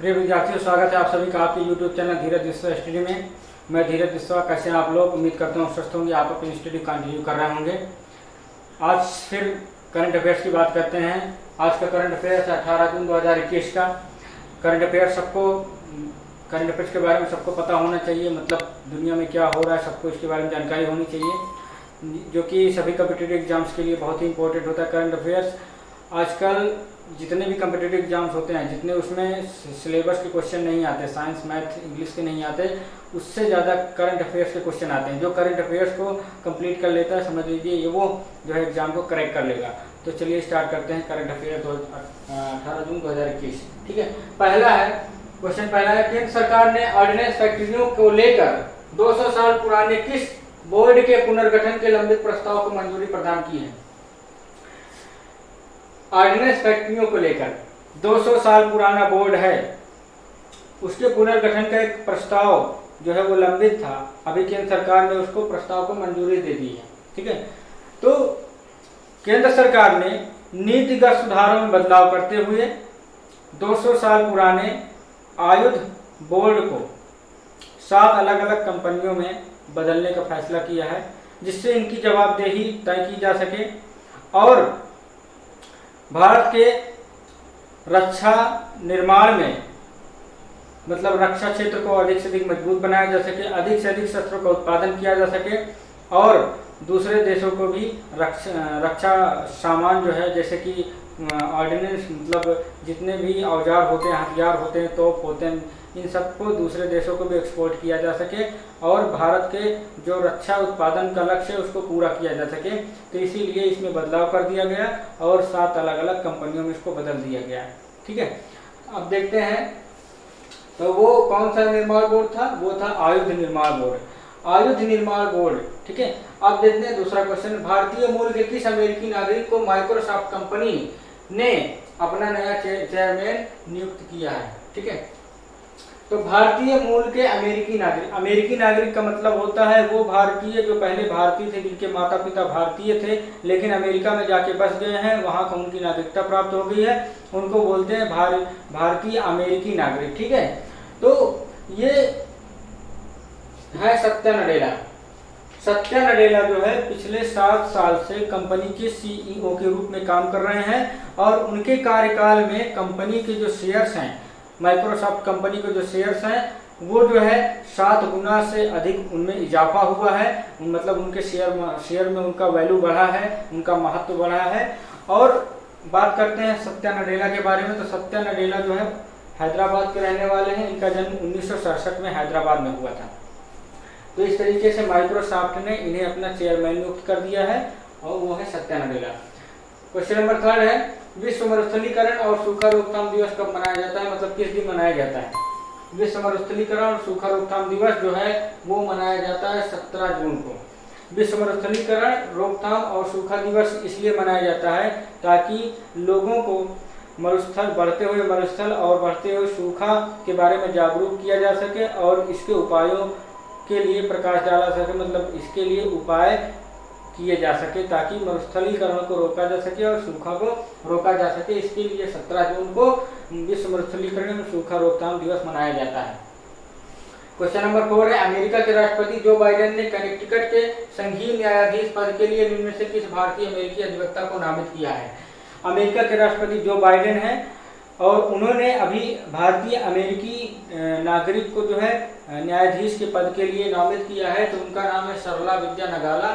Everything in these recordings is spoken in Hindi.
प्रिय विद्यार्थियों, स्वागत है आप सभी का आपके YouTube चैनल धीरज विश्वा स्टडी में। मैं धीरज विश्वा। कैसे हैं आप लोग? उम्मीद करता हूँ स्वस्थ होंगे, आप अपनी स्टडी कंटिन्यू कर रहे होंगे। आज फिर करंट अफेयर्स की बात करते हैं। आज का करंट अफेयर्स 18 जून 2021 का करंट अफेयर्स। करंट अफेयर्स के बारे में सबको पता होना चाहिए, मतलब दुनिया में क्या हो रहा है सबको इसके बारे में जानकारी होनी चाहिए, जो कि सभी कॉम्पिटिटिव एग्जाम्स के लिए बहुत ही इंपॉर्टेंट होता है करंट अफेयर्स। आजकल जितने भी कॉम्पिटिटिव एग्जाम्स होते हैं, जितने उसमें सिलेबस के क्वेश्चन नहीं आते, साइंस मैथ इंग्लिश के नहीं आते, उससे ज़्यादा करंट अफेयर्स के क्वेश्चन आते हैं। जो करंट अफेयर्स को कंप्लीट कर लेता है, समझ लीजिए ये वो जो है एग्जाम को करेक्ट कर लेगा। तो चलिए स्टार्ट करते हैं करंट अफेयर 18 जून 2021। ठीक है, क्वेश्चन पहला है, केंद्र सरकार ने ऑर्डिनेंस फैक्ट्रियों को लेकर 200 साल पुराने किस बोर्ड के पुनर्गठन के लंबित प्रस्ताव को मंजूरी प्रदान की है? ऑर्डिनेंस फैक्ट्रियों को लेकर 200 साल पुराना बोर्ड है, उसके पुनर्गठन का एक प्रस्ताव जो है वो लंबित था। अभी केंद्र सरकार ने उसको प्रस्ताव को मंजूरी दे दी है। ठीक है, तो केंद्र सरकार ने नीतिगत सुधारों में बदलाव करते हुए 200 साल पुराने आयुध बोर्ड को 7 अलग अलग कंपनियों में बदलने का फैसला किया है, जिससे इनकी जवाबदेही तय की जा सके और भारत के रक्षा निर्माण में, मतलब रक्षा क्षेत्र को अधिक से अधिक मजबूत बनाया जा सके, अधिक से अधिक शस्त्रों का उत्पादन किया जा सके और दूसरे देशों को भी रक्षा सामान जो है, जैसे कि ऑर्डिनेंस, मतलब जितने भी औजार होते हैं, हथियार होते हैं, तोप होते हैं, इन सबको दूसरे देशों को भी एक्सपोर्ट किया जा सके और भारत के जो रक्षा उत्पादन का लक्ष्य है उसको पूरा किया जा सके। तो इसीलिए इसमें बदलाव कर दिया गया और 7 अलग अलग कंपनियों में इसको बदल दिया गया है। ठीक है, अब देखते हैं तो वो कौन सा निर्माण बोर्ड था? वो था आयुध निर्माण बोर्ड। आयुध निर्माण बोर्ड। ठीक है, अब देखते हैं दूसरा क्वेश्चन, भारतीय मूल के किस अमेरिकी नागरिक को माइक्रोसॉफ्ट कंपनी ने अपना नया चेयरमैन नियुक्त किया है? ठीक है, तो भारतीय मूल के अमेरिकी नागरिक का मतलब होता है वो भारतीय जो पहले भारतीय थे, जिनके माता पिता भारतीय थे लेकिन अमेरिका में जाके बस गए हैं, वहां को उनकी नागरिकता प्राप्त हो गई है, उनको बोलते हैं भारतीय अमेरिकी नागरिक। ठीक है, तो ये है सत्या नडेला। सत्या नडेला जो है पिछले 7 साल से कंपनी के CEO के रूप में काम कर रहे हैं और उनके कार्यकाल में कंपनी के जो शेयर्स हैं, माइक्रोसॉफ्ट कंपनी के जो शेयर्स हैं, वो जो है 7 गुना से अधिक उनमें इजाफा हुआ है। मतलब उनके शेयर में उनका वैल्यू बढ़ा है, उनका महत्व बढ़ा है। और बात करते हैं सत्या नडेला के बारे में, तो सत्या नडेला जो है हैदराबाद के रहने वाले हैं। इनका जन्म 1967 में हैदराबाद में हुआ था। तो इस तरीके से माइक्रोसॉफ्ट ने इन्हें अपना चेयरमैन नियुक्त कर दिया है और वो है सत्या नडेला। क्वेश्चन नंबर 3 है, विश्व मरुस्थलीकरण और सूखा रोकथाम दिवस कब मनाया जाता है? मतलब किस दिन मनाया जाता है? विश्व मरुस्थलीकरण और सूखा रोकथाम दिवस जो है वो मनाया जाता है 17 जून को। विश्व मरुस्थलीकरण, रोकथाम और सूखा दिवस इसलिए मनाया जाता है ताकि लोगों को बढ़ते हुए मरुस्थल और बढ़ते हुए सूखा के बारे में जागरूक किया जा सके और इसके उपायों के लिए प्रकाश डाला सके, मतलब इसके लिए उपाय किए जा सके ताकि मरुस्थलीकरण को रोका जा सके और सूखा को रोका जा सके। इसके लिए 17 जून को विश्व मरुस्थलीकरण और सूखा रोकथाम दिवस मनाया जाता है। क्वेश्चन नंबर 4 है, अमेरिका के राष्ट्रपति जो बाइडेन ने कनेक्टिकट के संघीय न्यायाधीश पद के लिए निम्न में से किस भारतीय अमेरिकी अधिवक्ता को नामित किया है? अमेरिका के राष्ट्रपति जो बाइडेन है और उन्होंने अभी भारतीय अमेरिकी नागरिक को जो है न्यायाधीश के पद के लिए नामित किया है। तो उनका नाम है सरला विद्या नगाला।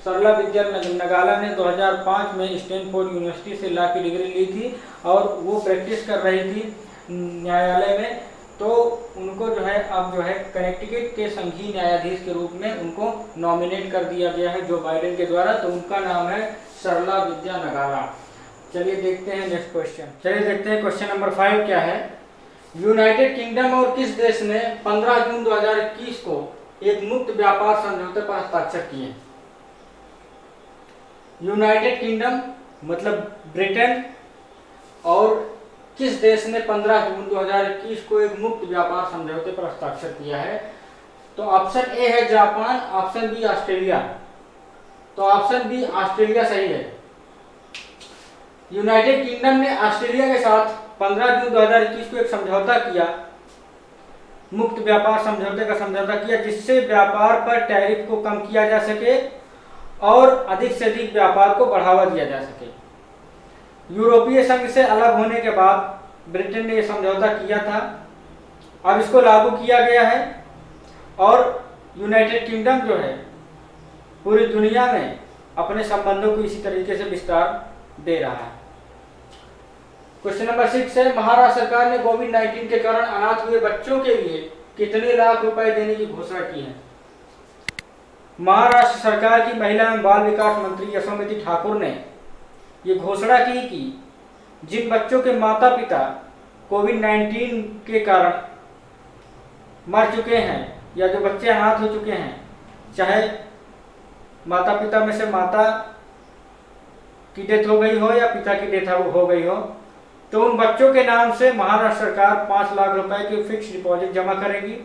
सरला विद्या नगाला ने 2005 में स्टैनफोर्ड यूनिवर्सिटी से लॉ की डिग्री ली थी और वो प्रैक्टिस कर रही थी न्यायालय में। तो उनको जो है अब जो है कनेक्टिकट के संघीय न्यायाधीश के रूप में उनको नॉमिनेट कर दिया गया है जो बाइडेन के द्वारा। तो उनका नाम है सरला विद्या नगाला। चलिए देखते हैं नेक्स्ट क्वेश्चन। चलिए देखते हैं क्वेश्चन नंबर 5 क्या है। यूनाइटेड किंगडम और किस देश ने 15 जून 2021 को एक मुक्त व्यापार समझौते पर हस्ताक्षर किए? यूनाइटेड किंगडम मतलब ब्रिटेन और किस देश ने 15 जून 2021 को एक मुक्त व्यापार समझौते पर हस्ताक्षर किया है? तो ऑप्शन ए है जापान, ऑप्शन बी ऑस्ट्रेलिया। तो ऑप्शन बी ऑस्ट्रेलिया सही है। यूनाइटेड किंगडम ने ऑस्ट्रेलिया के साथ 15 जून 2021 को एक समझौता किया, मुक्त व्यापार समझौते का समझौता किया, जिससे व्यापार पर टैरिफ को कम किया जा सके और अधिक से अधिक व्यापार को बढ़ावा दिया जा सके। यूरोपीय संघ से अलग होने के बाद ब्रिटेन ने यह समझौता किया था, अब इसको लागू किया गया है और यूनाइटेड किंगडम जो है पूरी दुनिया में अपने संबंधों को इसी तरीके से विस्तार दे रहा है। क्वेश्चन नंबर 6 है, महाराष्ट्र सरकार ने कोविड-19 के कारण अनाथ हुए बच्चों के लिए कितने लाख रुपए देने की घोषणा की है? महाराष्ट्र सरकार की महिला एवं बाल विकास मंत्री यशोमती ठाकुर ने ये घोषणा की कि जिन बच्चों के माता पिता कोविड-19 के कारण मर चुके हैं या जो बच्चे अनाथ हो चुके हैं, चाहे माता पिता में से माता की डेथ हो गई हो या पिता की डेथ हो गई हो, तो उन बच्चों के नाम से महाराष्ट्र सरकार 5 लाख रुपए की फिक्स डिपॉजिट जमा करेगी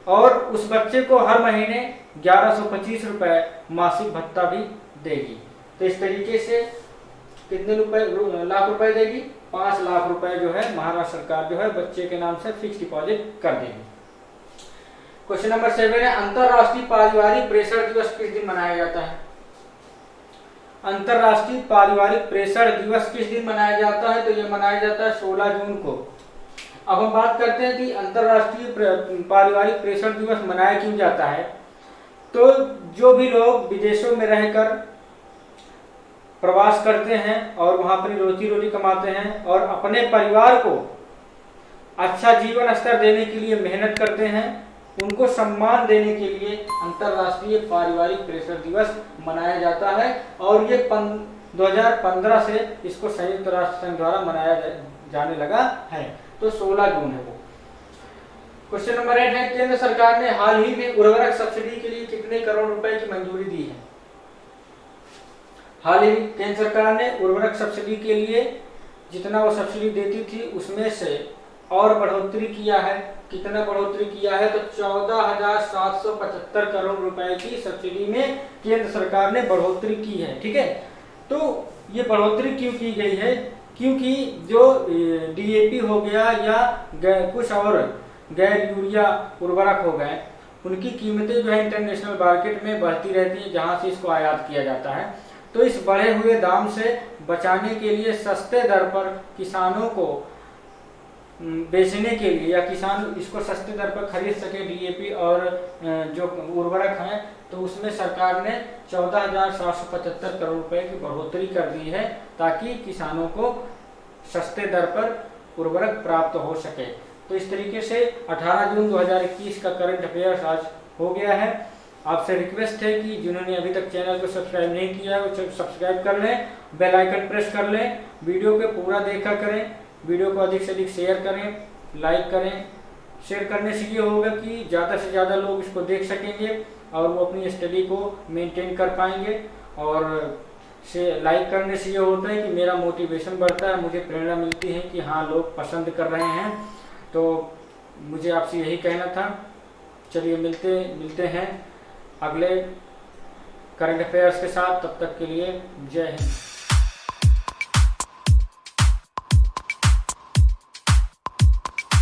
और उस बच्चे को हर महीने 1125 रुपए मासिक भत्ता भी देगी। तो इस तरीके से कितने लाख रुपए देगी? 5 लाख रुपए जो है महाराष्ट्र सरकार जो है बच्चे के नाम से फिक्स डिपॉजिट कर देगी। क्वेश्चन नंबर 7 है, अंतरराष्ट्रीय पारिवारिक प्रेषण दिवस किस दिन मनाया जाता है? अंतरराष्ट्रीय पारिवारिक प्रेषण दिवस किस दिन मनाया जाता है? तो यह मनाया जाता है 16 जून को। अब हम बात करते हैं कि अंतरराष्ट्रीय पारिवारिक प्रेषण दिवस मनाया क्यों जाता है। तो जो भी लोग विदेशों में रहकर प्रवास करते हैं और वहां अपनी रोजी रोटी कमाते हैं और अपने परिवार को अच्छा जीवन स्तर देने के लिए मेहनत करते हैं, उनको सम्मान देने के लिए अंतरराष्ट्रीय पारिवारिक प्रेषण दिवस मनाया जाता है और ये 2015 से इसको संयुक्त राष्ट्र संघ द्वारा मनाया जाने लगा है। तो 16 जून है वो। क्वेश्चन नंबर 8 है, केंद्र सरकार ने हाल ही में उर्वरक सब्सिडी के लिए कितने करोड़ रुपए की मंजूरी दी है? हाल ही केंद्र सरकार ने उर्वरक सब्सिडी के लिए जितना वो सब्सिडी देती थी उसमें से और बढ़ोतरी किया है। कितना बढ़ोतरी किया है? तो 14,775 करोड़ रुपए की सब्सिडी में केंद्र सरकार ने बढ़ोतरी की है। ठीक है, तो ये बढ़ोतरी क्यों की गई है? क्योंकि जो डीएपी हो गया या कुछ और गैर यूरिया उर्वरक हो गए, उनकी कीमतें जो है इंटरनेशनल मार्केट में बढ़ती रहती है, जहां से इसको आयात किया जाता है। तो इस बढ़े हुए दाम से बचाने के लिए सस्ते दर पर किसानों को बेचने के लिए या किसान इसको सस्ते दर पर खरीद सके डीएपी और जो उर्वरक हैं, तो उसमें सरकार ने 14,775 करोड़ रुपए की बढ़ोतरी कर दी है ताकि किसानों को सस्ते दर पर उर्वरक प्राप्त हो सके। तो इस तरीके से 18 जून 2021 का करंट अफेयर्स आज हो गया है। आपसे रिक्वेस्ट है कि जिन्होंने अभी तक चैनल को सब्सक्राइब नहीं किया है वो सब्सक्राइब कर लें, बेल आइकन प्रेस कर लें, वीडियो को पूरा देखा करें, वीडियो को अधिक से अधिक शेयर करें, लाइक करें। शेयर करने से ये होगा कि ज़्यादा से ज़्यादा लोग इसको देख सकेंगे और वो अपनी स्टडी को मेंटेन कर पाएंगे। और से लाइक करने से ये होता है कि मेरा मोटिवेशन बढ़ता है, मुझे प्रेरणा मिलती है कि हाँ लोग पसंद कर रहे हैं। तो मुझे आपसे यही कहना था। चलिए मिलते हैं अगले करंट अफेयर्स के साथ। तब तक के लिए जय हिंद।